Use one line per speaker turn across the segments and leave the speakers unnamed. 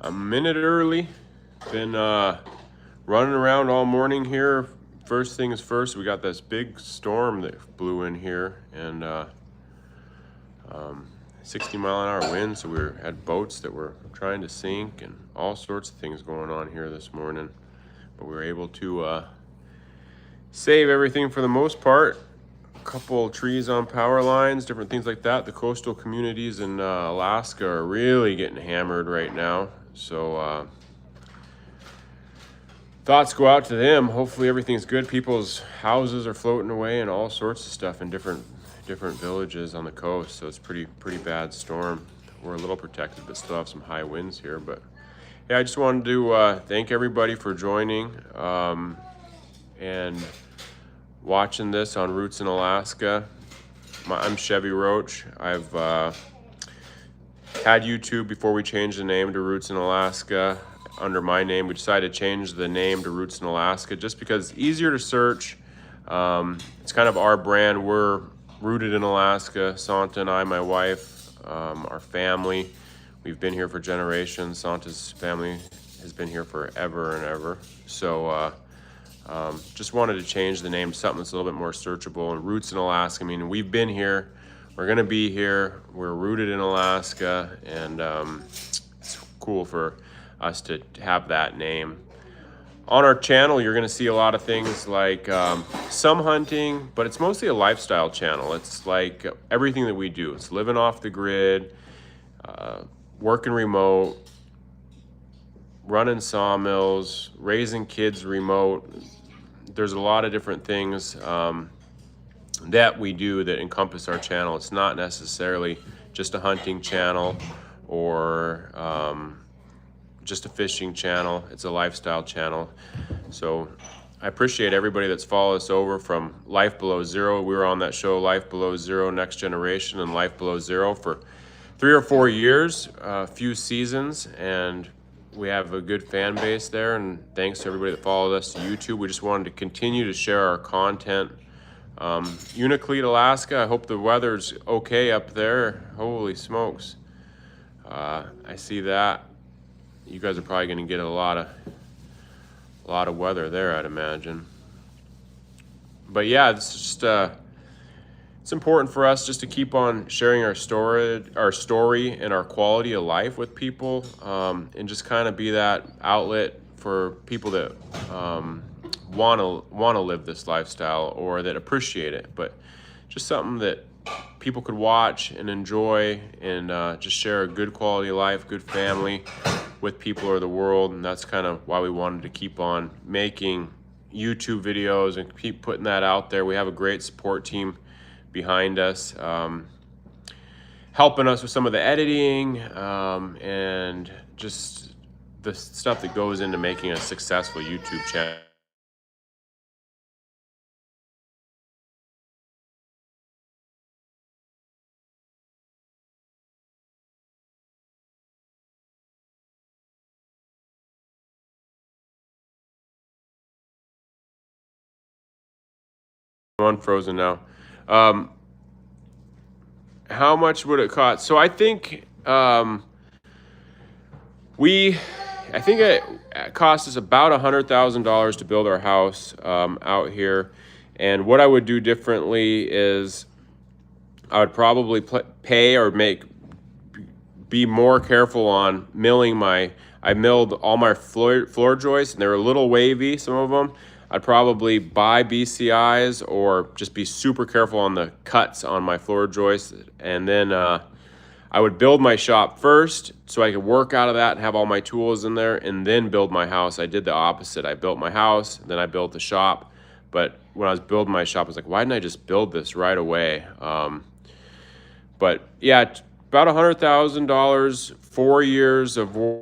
A minute early. Been running around all morning here. First things first, we got this big storm that blew in here, and 60-mile-an-hour wind. So had boats that were trying to sink, and all sorts of things going on here this morning. But we were able to save everything for the most part. A couple trees on power lines, different things like that. The coastal communities in Alaska are really getting hammered right now. So thoughts go out to them. Hopefully everything's good. People's houses are floating away and all sorts of stuff in different villages on the coast. So it's pretty bad storm. We're a little protected, but still have some high winds here. But yeah, I just wanted to thank everybody for joining and watching this on Roots in Alaska. I'm Chevy Roach. I've had YouTube before we changed the name to Roots in Alaska. Under my name, we decided to change the name to Roots in Alaska just because it's easier to search. It's kind of our brand. We're rooted in Alaska. Santa and I, my wife, our family, we've been here for generations. Santa's family has been here forever and ever. So just wanted to change the name to something that's a little bit more searchable. And Roots in Alaska, I mean, we've been here. We're gonna be here. We're rooted in Alaska, and it's cool for us to have that name. On our channel, you're gonna see a lot of things like some hunting, but it's mostly a lifestyle channel. It's like everything that we do. It's living off the grid, working remote, running sawmills, raising kids remote. There's a lot of different things that we do that encompass our channel. It's not necessarily just a hunting channel or just a fishing channel. It's a lifestyle channel. So I appreciate everybody that's followed us over from Life Below Zero. We were on that show, Life Below Zero, Next Generation, and Life Below Zero for 3 or 4 years, a few seasons, and we have a good fan base there. And thanks to everybody that followed us to YouTube. We just wanted to continue to share our content. Unalakleet, Alaska. I hope the weather's okay up there. Holy smokes. I see that. You guys are probably going to get a lot of weather there, I'd imagine. But yeah, it's just it's important for us just to keep on sharing our story and our quality of life with people, and just kind of be that outlet for people that want to live this lifestyle or that appreciate it. But just something that people could watch and enjoy, and just share a good quality of life, good family with people of the world. And that's kind of why we wanted to keep on making YouTube videos and keep putting that out there. We have a great support team behind us, helping us with some of the editing, and just the stuff that goes into making a successful YouTube channel. I'm unfrozen now. How much would it cost? So I think I think it cost us about $100,000 to build our house out here. And what I would do differently is I would probably pay or be more careful on milling I milled all my floor joists, and they were a little wavy, some of them. I'd probably buy BCIs or just be super careful on the cuts on my floor joists. And then I would build my shop first so I could work out of that and have all my tools in there, and then build my house. I did the opposite. I built my house, then I built the shop. But when I was building my shop, I was like, why didn't I just build this right away? But yeah, about $100,000, 4 years of work.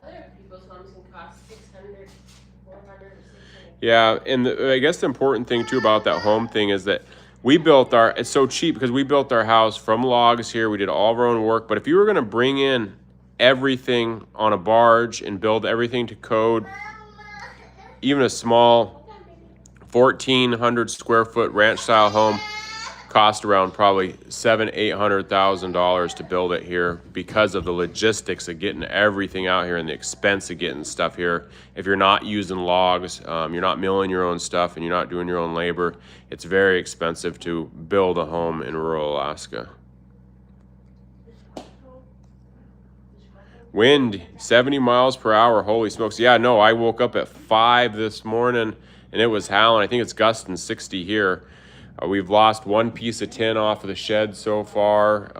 Other people's homes can cost 600, 400, or 600.
Yeah, and I guess the important thing too about that home thing is that it's so cheap because we built our house from logs here. We did all of our own work. But if you were going to bring in everything on a barge and build everything to code. Even a small 1,400 square foot ranch style home cost around probably $700,000-800,000 to build it here because of the logistics of getting everything out here and the expense of getting stuff here. If you're not using logs, you're not milling your own stuff, and you're not doing your own labor, it's very expensive to build a home in rural Alaska. Wind 70 miles per hour. Holy smokes. Yeah, no, I woke up at 5 this morning and it was howling. I think it's gusting 60 here. We've lost one piece of tin off of the shed so far.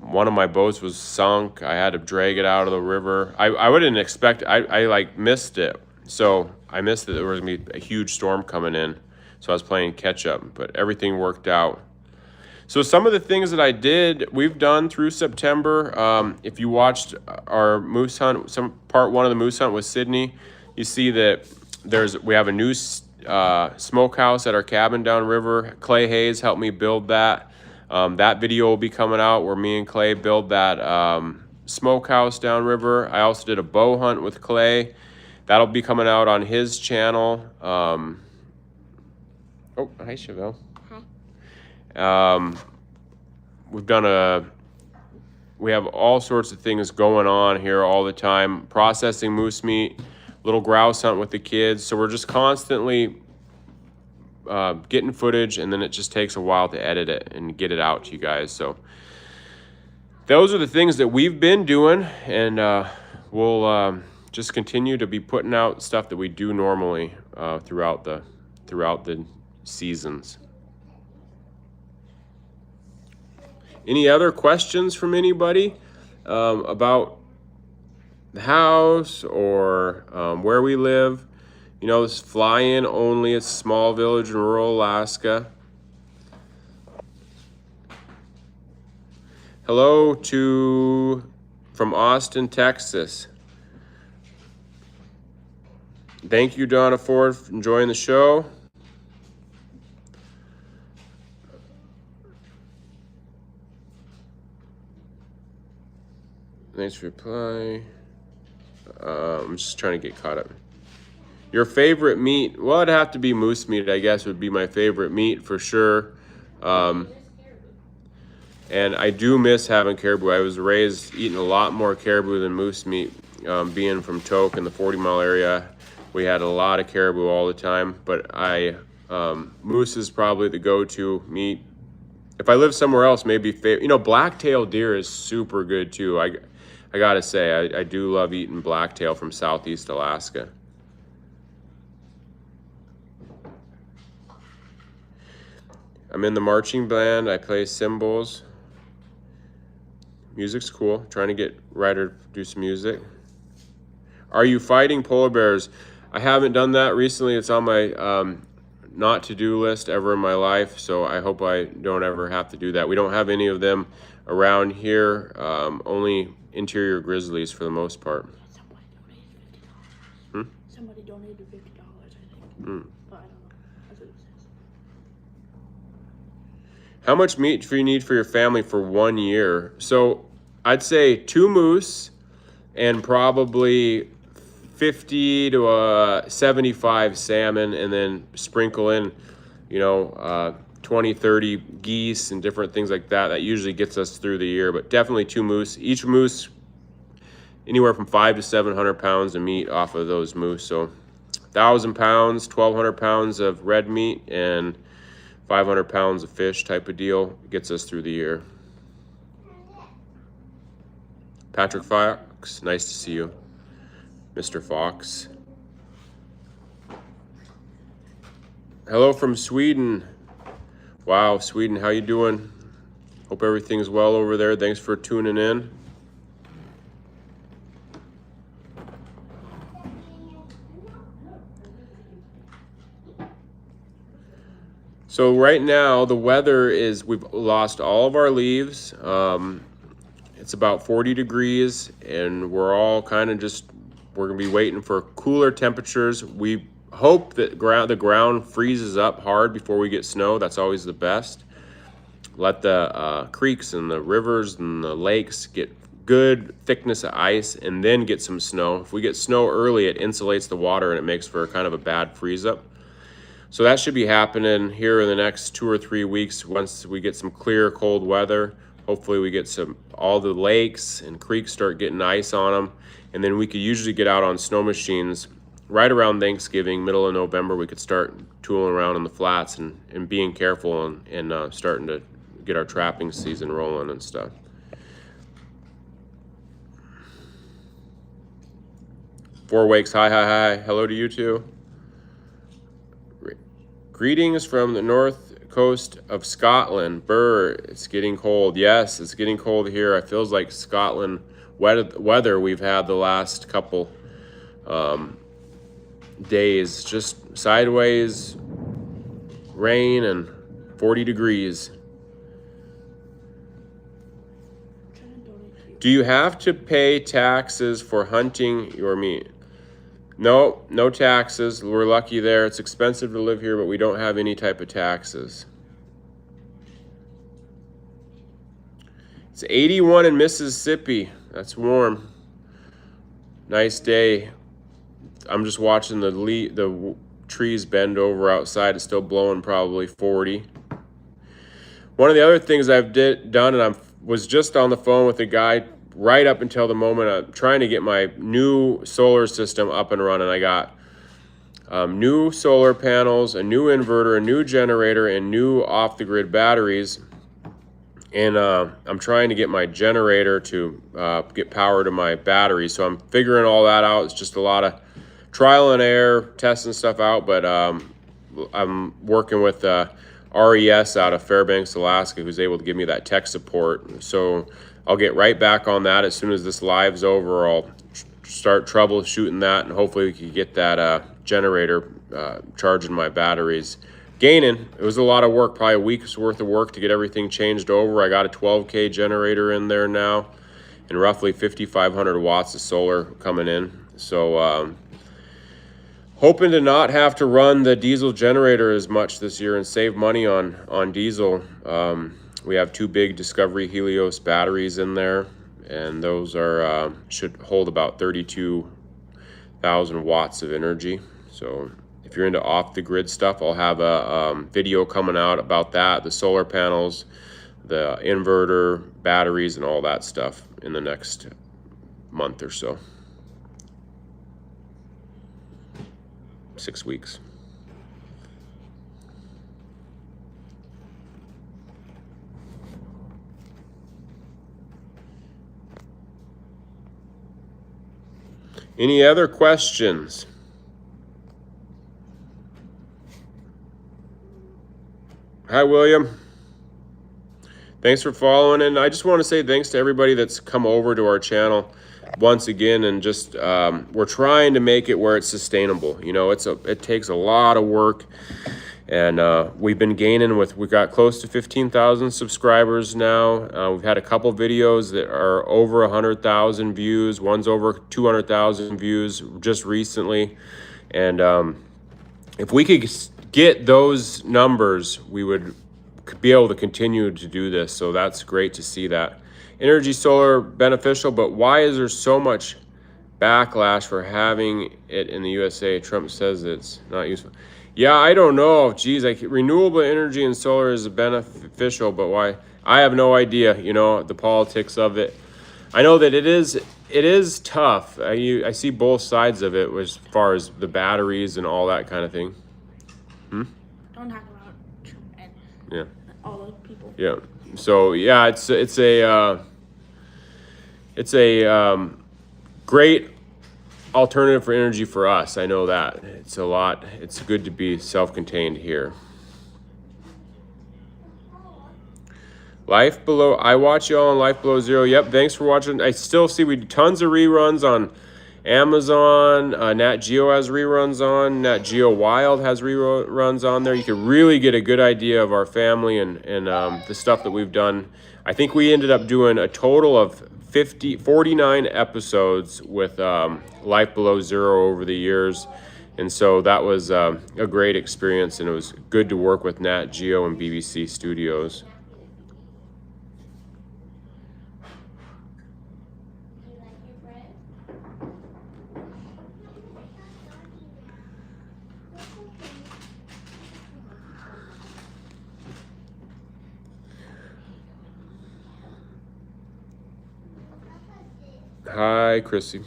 One of my boats was sunk. I had to drag it out of the river. I wouldn't expect, I like missed it. So I missed that there was gonna be a huge storm coming in. So I was playing catch up, but everything worked out. So some of the things that I did, we've done through September. If you watched our moose hunt, part 1 of the moose hunt with Sydney, you see that we have a new smokehouse at our cabin downriver. Clay Hayes helped me build that. That video will be coming out where me and Clay build that smokehouse downriver. I also did a bow hunt with Clay. That'll be coming out on his channel. Oh, hi Chevelle. We have all sorts of things going on here all the time. Processing moose meat, little grouse hunt with the kids. So we're just constantly getting footage, and then it just takes a while to edit it and get it out to you guys. So those are the things that we've been doing, and we'll just continue to be putting out stuff that we do normally throughout the seasons. Any other questions from anybody about the house or where we live? You know, this fly-in only. It's a small village in rural Alaska. Hello from Austin, Texas. Thank you, Donna Ford, for enjoying the show. Thanks for reply. I'm just trying to get caught up. Your favorite meat? Well, it'd have to be moose meat, I guess, would be my favorite meat for sure. And I do miss having caribou. I was raised eating a lot more caribou than moose meat. Being from Tok in the 40-mile area, we had a lot of caribou all the time. But moose is probably the go-to meat. If I live somewhere else, maybe blacktail deer is super good too. I gotta say, I do love eating blacktail from Southeast Alaska. I'm in the marching band. I play cymbals. Music's cool. Trying to get Ryder to do some music. Are you fighting polar bears? I haven't done that recently. It's on my not to-do list ever in my life, so I hope I don't ever have to do that. We don't have any of them around here. Only interior grizzlies for the most part.
Somebody donated $50, I think. But I don't know. That's what it says.
How much meat do you need for your family for 1 year? So I'd say 2 moose and probably 50 to 75 salmon, and then sprinkle in, 20, 30 geese and different things like that. That usually gets us through the year, but definitely 2 moose. Each moose, anywhere from 500 to 700 pounds of meat off of those moose. So 1,000 pounds, 1,200 pounds of red meat, and 500 pounds of fish type of deal gets us through the year. Patrick Fox, nice to see you. Mr. Fox. Hello from Sweden. Wow, Sweden, how you doing? Hope everything's well over there. Thanks for tuning in. So right now the weather is, we've lost all of our leaves. It's about 40 degrees, and we're all kind of we're gonna be waiting for cooler temperatures. We hope that the ground freezes up hard before we get snow. That's always the best. Let the creeks and the rivers and the lakes get good thickness of ice and then get some snow. If we get snow early, it insulates the water and it makes for kind of a bad freeze up. So that should be happening here in the next 2 or 3 weeks once we get some clear cold weather. Hopefully we get all the lakes and creeks start getting ice on them, and then we could usually get out on snow machines right around Thanksgiving, middle of November. We could start tooling around in the flats and being careful and starting to get our trapping season rolling and stuff. Four Wakes, hi. Hello to you too. Greetings from the north coast of Scotland. Burr, it's getting cold. Yes, it's getting cold here. It feels like Scotland weather we've had the last couple days. Just sideways rain and 40 degrees. Do you have to pay taxes for hunting your meat? No, no taxes. We're lucky there. It's expensive to live here, but we don't have any type of taxes. It's 81 in Mississippi. That's warm. Nice day. I'm just watching the trees bend over outside. It's still blowing probably 40. One of the other things I've done, and I was just on the phone with a guy right up until the moment I'm trying to get my new solar system up and running. I got new solar panels, a new inverter, a new generator, and new off-the-grid batteries. And I'm trying to get my generator to get power to my battery. So I'm figuring all that out. It's just a lot of trial and error, testing stuff out. But I'm working with RES out of Fairbanks, Alaska, who's able to give me that tech support. So I'll get right back on that as soon as this live's over. I'll start troubleshooting that, and hopefully we can get that generator charging my batteries. Gaining, it was a lot of work, probably a week's worth of work to get everything changed over. I got a 12K generator in there now, and roughly 5,500 watts of solar coming in. So hoping to not have to run the diesel generator as much this year and save money on diesel. We have 2 big Discovery Helios batteries in there, and those are should hold about 32,000 watts of energy. So if you're into off-the-grid stuff, I'll have a video coming out about that, the solar panels, the inverter, batteries, and all that stuff in the next month or so. 6 weeks. Any other questions? Hi, William. Thanks for following, and I just want to say thanks to everybody that's come over to our channel once again, and just we're trying to make it where it's sustainable. You know, it takes a lot of work, and we've been gaining we got close to 15,000 subscribers now. We've had a couple videos that are over 100,000 views. One's over 200,000 views just recently, and if we could get those numbers, we would be able to continue to do this. So that's great to see that. Energy solar beneficial, but why is there so much backlash for having it in the USA? Trump says it's not useful. Yeah, I don't know. Geez, renewable energy and solar is beneficial, but why? I have no idea, you know, the politics of it. I know that it is tough. I see both sides of it as far as the batteries and all that kind of thing.
Don't talk about Trump and
Yeah.
all those people.
Yeah. So yeah, it's a great alternative for energy for us. I know that. It's good to be self-contained here. Life Below, I watch y'all on Life Below Zero. Yep, thanks for watching. I still see we do tons of reruns on Amazon. Nat Geo has reruns on. Nat Geo Wild has reruns on there. You can really get a good idea of our family and the stuff that we've done. I think we ended up doing a total of 49 episodes with Life Below Zero over the years. And so that was a great experience, and it was good to work with Nat Geo and BBC Studios. Hi, Chrissy.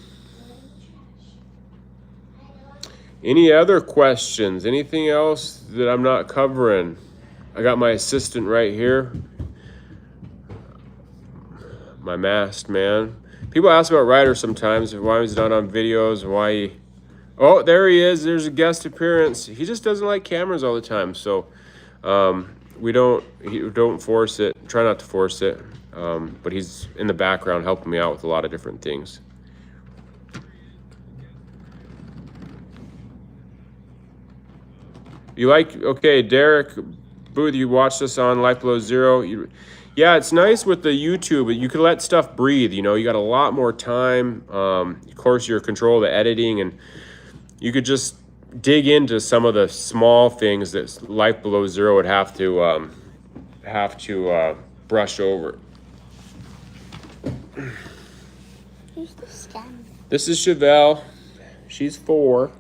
Any other questions? Anything else that I'm not covering? I got my assistant right here. My masked man. People ask about Ryder sometimes, why he's not on videos, why he... Oh, there he is. There's a guest appearance. He just doesn't like cameras all the time, so we don't force it. Try not to force it. But he's in the background helping me out with a lot of different things. You like, okay, Derek Booth, you watched us on Life Below Zero. Yeah, it's nice with the YouTube. You can let stuff breathe, you know. You got a lot more time. Of course, you're in control of the editing, and you could just dig into some of the small things that Life Below Zero would have to brush over.
Who's the scan?
This is Chevelle. She's 4.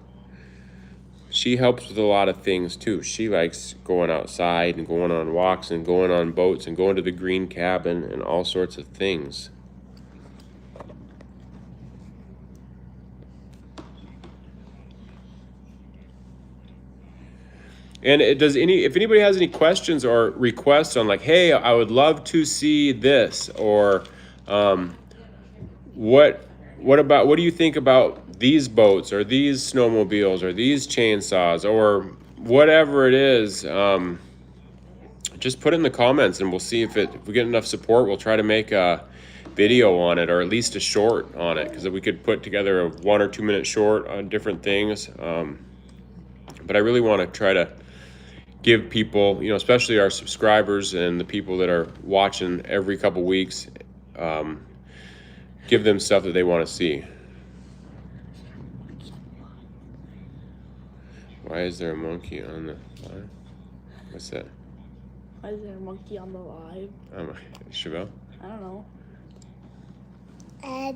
She helps with a lot of things too. She likes going outside and going on walks and going on boats and going to the green cabin and all sorts of things. And if anybody has any questions or requests on like, hey, I would love to see this, or what do you think about these boats or these snowmobiles or these chainsaws or whatever it is, just put it in the comments and we'll see if we get enough support. We'll try to make a video on it, or at least a short on it, because we could put together a 1 or 2 minute short on different things. But I really want to try to give people, you know, especially our subscribers and the people that are watching every couple weeks, give them stuff that they want to see. Why is there a monkey on the live? What's that?
Why is there a monkey on the live?
Chevelle?
I don't know.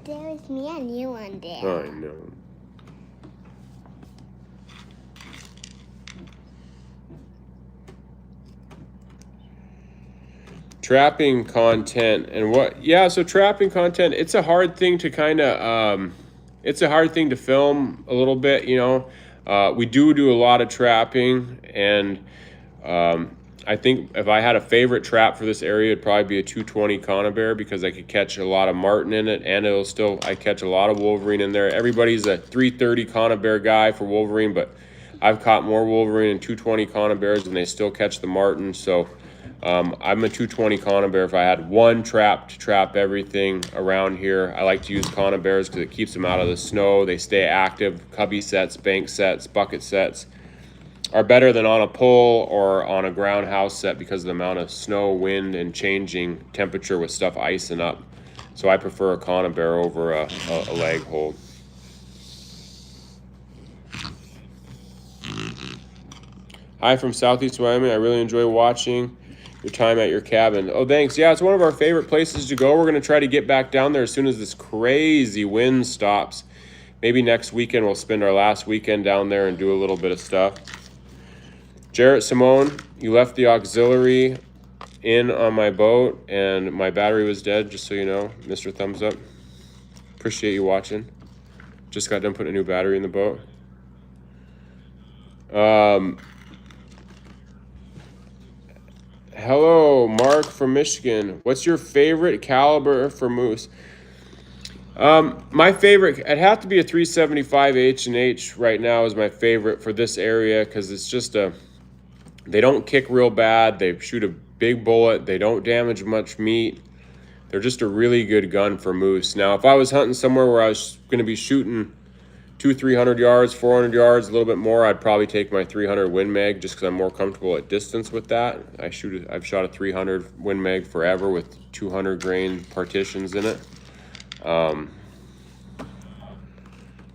There was me and you one day.
Oh, I know. Trapping content and what? Yeah, so trapping content, it's a hard thing to kind of, it's a hard thing to film a little bit, you know. We do a lot of trapping, and I think if I had a favorite trap for this area, it'd probably be a 220 conibear, because I could catch a lot of marten in it, and I catch a lot of wolverine in there. Everybody's a 330 conibear guy for wolverine, but I've caught more wolverine in 220 conibears, and they still catch the marten. So I'm a 220 conibear. If I had one trap to trap everything around here, I like to use conibears because it keeps them out of the snow. They stay active. Cubby sets, bank sets, bucket sets are better than on a pole or on a ground house set because of the amount of snow, wind, and changing temperature with stuff icing up. So I prefer a conibear over a leg hold. Hi from Southeast Wyoming. I really enjoy watching your time at your cabin. Oh, thanks. Yeah, it's one of our favorite places to go. We're going to try to get back down there as soon as this crazy wind stops. Maybe next weekend we'll spend our last weekend down there and do a little bit of stuff. Jarrett Simone, you left the auxiliary in on my boat and my battery was dead, just so you know. Mr. Thumbs Up. Appreciate you watching. Just got done putting a new battery in the boat. Hello, Mark from Michigan. What's your favorite caliber for moose? My favorite, it'd have to be a 375 H&H right now is my favorite for this area, because it's just they don't kick real bad. They shoot a big bullet. They don't damage much meat. They're just a really good gun for moose. Now, if I was hunting somewhere where I was going to be shooting 200-300 yards, 400 yards, a little bit more, I'd probably take my 300 Win Mag, just because I'm more comfortable at distance with that. I've shot a 300 Win Mag forever with 200 grain partitions in it.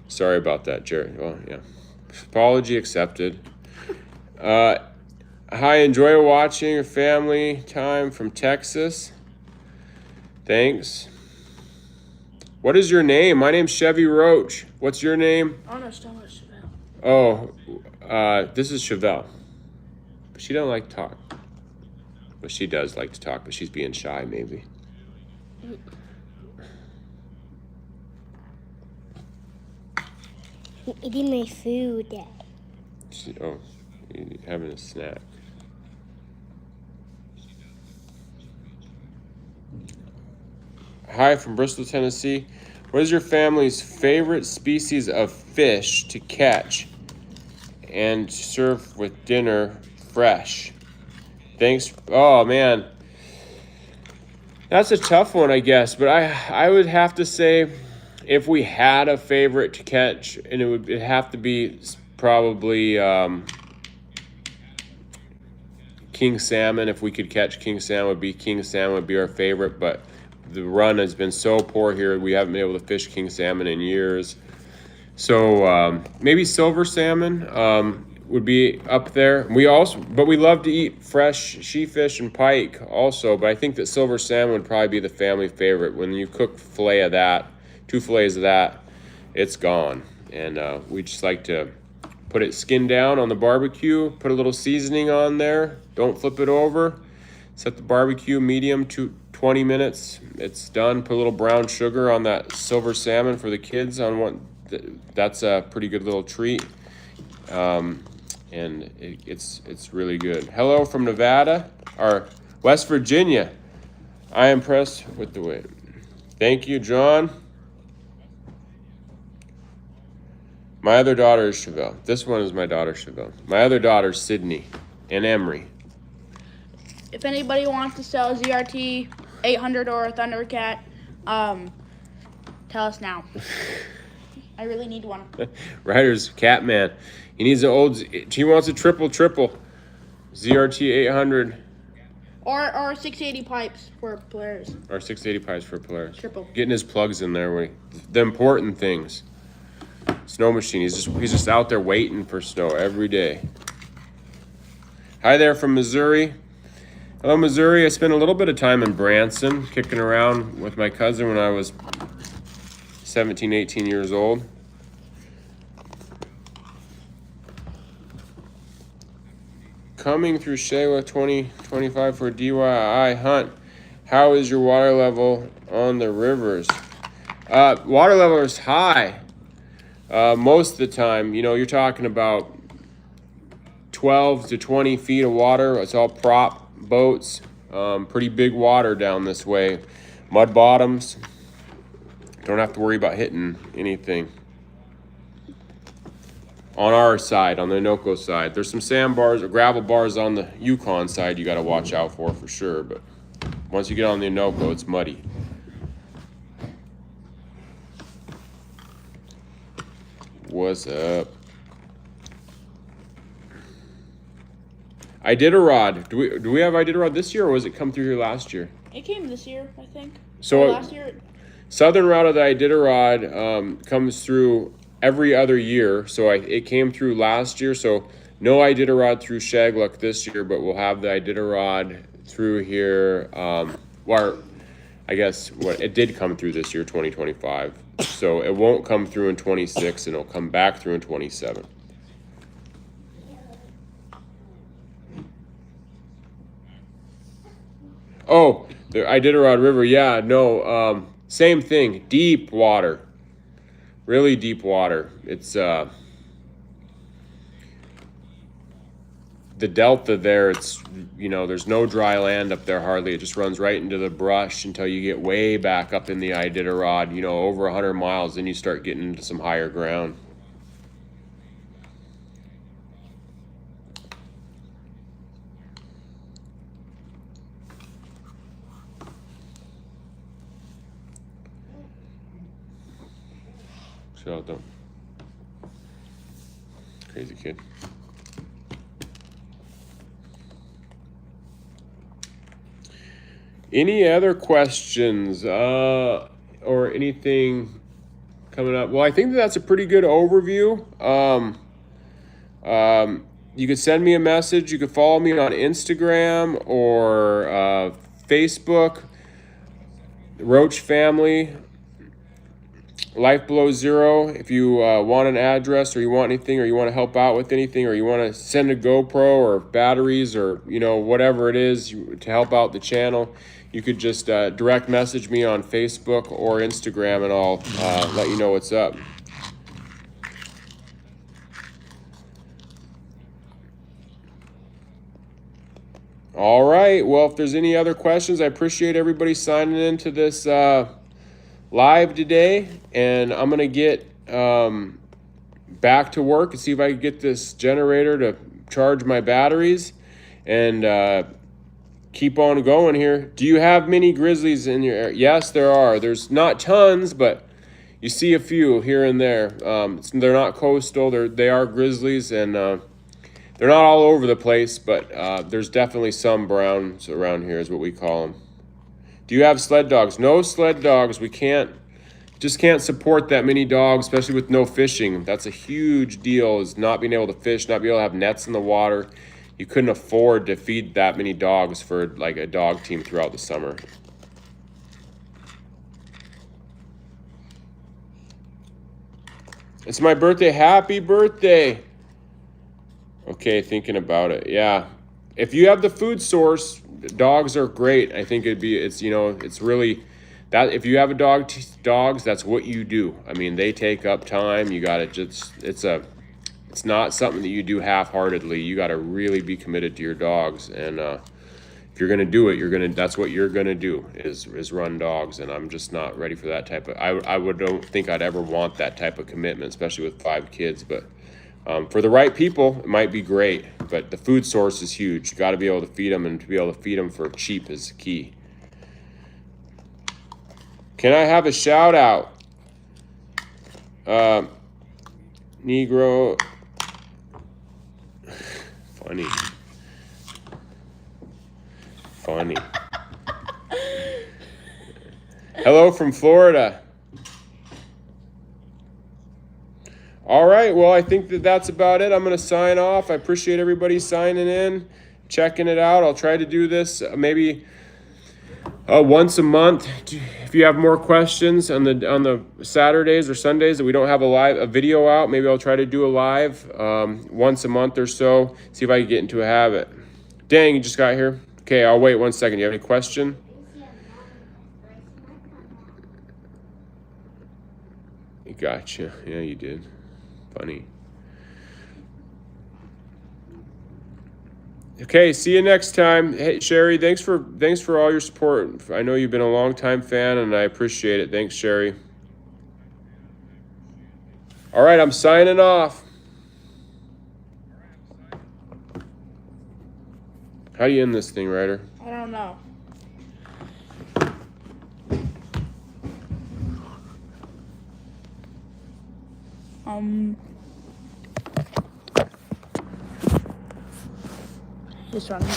Sorry about that, Jared. Well, yeah. Apology accepted. Hi, enjoy watching your family time from Texas. Thanks. What is your name? My name's Chevy Roach. What's your name?
I don't know, still much Chevelle.
Oh, this is Chevelle. But she doesn't like to talk. Well, she does like to talk, but she's being shy, maybe.
I'm eating my food.
Oh, having a snack. Hi from Bristol, Tennessee. What is your family's favorite species of fish to catch and serve with dinner fresh? Thanks. Oh man, that's a tough one, I guess. But I would have to say, if we had a favorite to catch, and it'd have to be probably king salmon. If we could catch king salmon, king salmon would be our favorite. But the run has been so poor here, we haven't been able to fish king salmon in years. So maybe silver salmon would be up there. We love to eat fresh sheefish and pike also. But I think that silver salmon would probably be the family favorite. When you cook fillet of that, 2 fillets of that, it's gone. And we just like to put it skin down on the barbecue, put a little seasoning on there. Don't flip it over. Set the barbecue medium to 20 minutes. It's done. Put a little brown sugar on that silver salmon for the kids on one. That's a pretty good little treat. And it's really good. Hello from Nevada or West Virginia. I am impressed with the way. Thank you, John. My other daughter is Chevelle. This one is my daughter, Chevelle. My other daughter is Sydney and Emery.
If anybody wants to sell a ZRT 800 or a Thundercat, tell us now. I really need one.
Ryder's Catman. He needs an old. He wants a triple ZRT 800
or 680 pipes for Polaris.
or 680 pipes for Polaris.
Triple.
Getting his plugs in there. The important things. Snow machine. He's just out there waiting for snow every day. Hi there from Missouri. Hello, Missouri. I spent a little bit of time in Branson, kicking around with my cousin when I was 17, 18 years old. Coming through Shayla 2025 for a DIY hunt. How is your water level on the rivers? Water level is high. Most of the time, you're talking about 12 to 20 feet of water. It's all prop boats. Pretty big water down this way. Mud bottoms. Don't have to worry about hitting anything. On our side, on the Anoco side, there's some sandbars or gravel bars on the Yukon side you got to watch out for sure. But once you get on the Anoco, it's muddy. What's up? Iditarod. Do we have Iditarod this year, or was it come through here last year?
It came this year, I think.
So
last year.
Southern route of the Iditarod comes through every other year. So it came through last year. So no Iditarod through Shagluk this year, but we'll have the Iditarod through here. I guess it did come through this year, 2025. So it won't come through in 26, and it'll come back through in 27. Oh, the Iditarod River. Yeah, no, same thing. Deep water. Really deep water. It's the delta there, it's, there's no dry land up there hardly. It just runs right into the brush until you get way back up in the Iditarod, over 100 miles. Then you start getting into some higher ground. Shout out them. Crazy kid. Any other questions or anything coming up? Well, I think that's a pretty good overview. You could send me a message. You could follow me on Instagram or Facebook. Roach Family. Life Below Zero. If you want an address, or you want anything, or you want to help out with anything, or you want to send a GoPro or batteries, or whatever it is to help out the channel, you could just direct message me on Facebook or Instagram, and I'll let you know what's up. All right. Well, if there's any other questions, I appreciate everybody signing into this live today. And I'm going to get back to work and see if I can get this generator to charge my batteries and keep on going here. Do you have many grizzlies in your area? Yes, there are. There's not tons, but you see a few here and there. They're not coastal. They are grizzlies, and they're not all over the place, but there's definitely some browns around here is what we call them. Do you have sled dogs? No sled dogs. We just can't support that many dogs, especially with no fishing. That's a huge deal, is not being able to fish, not being able to have nets in the water. You couldn't afford to feed that many dogs for like a dog team throughout the summer. It's my birthday. Happy birthday. Okay, thinking about it. Yeah. If you have the food source, dogs are great. I think it's really that if you have dogs, that's what you do. I mean, they take up time. You got to it's not something that you do half-heartedly. You got to really be committed to your dogs, and if you're going to do it, that's what you're going to do is run dogs, and I'm just not ready for that type of don't think I'd ever want that type of commitment, especially with 5 kids, but for the right people, it might be great, but the food source is huge. You got to be able to feed them, and to be able to feed them for cheap is key. Can I have a shout out? Negro. Funny. Hello from Florida. All right, well, I think that's about it. I'm going to sign off. I appreciate everybody signing in, checking it out. I'll try to do this maybe once a month. If you have more questions on the Saturdays or Sundays that we don't have a video out, maybe I'll try to do a live once a month or so. See if I can get into a habit. Dang, you just got here. Okay, I'll wait 1 second. You have any question? Gotcha. Yeah, you did. Funny. Okay, see you next time. Hey, Sherry, thanks for all your support. I know you've been a long-time fan, and I appreciate it. Thanks, Sherry. All right, I'm signing off. How do you end this thing, Ryder?
I don't know. Just running.